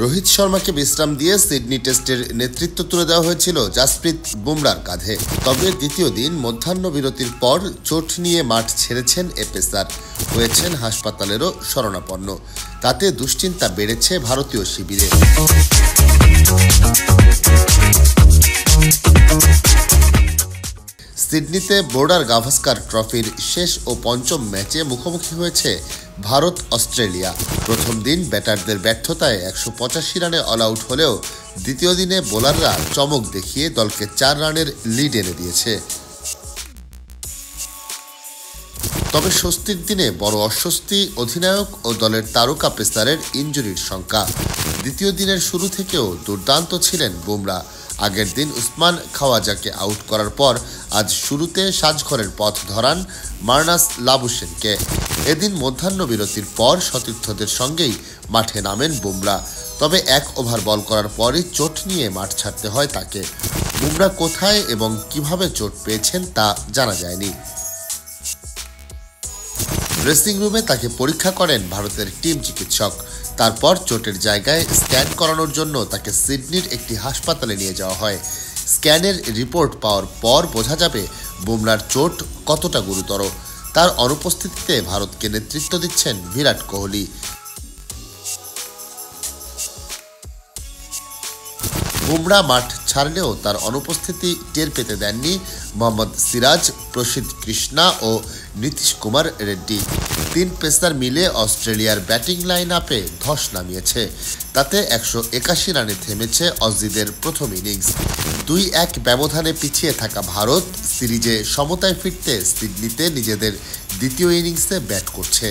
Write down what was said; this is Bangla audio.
রোহিত শর্মাকে বিশ্রাম দিয়ে সিডনি টেস্টের নেতৃত্ব তুলে দেওয়া হয়েছিল জাসপ্রীত বুমরার কাঁধে। তবে দ্বিতীয় দিন মধ্যাহ্ন বিরতির পর চোট নিয়ে মাঠ ছেড়েছেন এ পেসার, হয়েছেন হাসপাতালেরও শরণাপন্ন। তাতে দুশ্চিন্তা বেড়েছে ভারতীয় শিবিরে। সিডনিতে বর্ডার গাভাস্কার ট্রফির শেষ ও পঞ্চম ম্যাচে মুখোমুখি হয়েছে ভারত অস্ট্রেলিয়া। প্রথম দিন ব্যাটারদের ব্যর্থতায় ১৮৫ রানে অল আউট হলেও দ্বিতীয় দিনে বোলাররা চমক দেখিয়ে দলকে ৪ রানের লিড এনে দিয়েছে। তবে স্বস্তির দিনে বড় অস্বস্তি অধিনায়ক ও দলের তারকা পেসারের ইনজুরির শঙ্কা। দ্বিতীয় দিনের শুরু থেকেও দুর্দান্ত ছিলেন বুমরা। আগের দিন উসমান খাওয়াজাকে আউট করার পর আজ শুরুতে সাজঘরের পথ ধরান মার্নাস লাবুশেনকে। এদিন মধ্যাহ্ন বিরতির পর সতীর্থদের সঙ্গেই মাঠে নামেন বুমরা। তবে ১ ওভার বল করার পরই চোট নিয়ে মাঠ ছাড়তে হয় তাকে। বুমরা কোথায় এবং কিভাবে চোট পেয়েছেন তা জানা যায়নি। ড্রেসিং রুমে তাকে পরীক্ষা করেন ভারতের টিম চিকিৎসক। তারপর চোটের জায়গায় স্ক্যান করানোর জন্য তাকে সিডনির একটি হাসপাতালে নিয়ে যাওয়া হয়। স্ক্যানের রিপোর্ট পাওয়ার পর বোঝা যাবে বুমরার চোট কতটা গুরুতর। তার অনুপস্থিতিতে ভারতকে নেতৃত্ব দিচ্ছেন বিরাট কোহলি। বুমরা মাঠ ছাড়লেও তার অনুপস্থিতি টের পেতে দেননি মোহাম্মদ সিরাজ, প্রসিদ্ধ কৃষ্ণা ও নীতিশ কুমার রেড্ডি। ৩ পেসার মিলে অস্ট্রেলিয়ার ব্যাটিং লাইন আপে ধস নামিয়েছে। তাতে ১৮১ রানে থেমেছে অজিদের প্রথম ইনিংস। ২-১ ব্যবধানে পিছিয়ে থাকা ভারত সিরিজে সমতায় ফিরতে সিডনিতে নিজেদের দ্বিতীয় ইনিংসে ব্যাট করছে।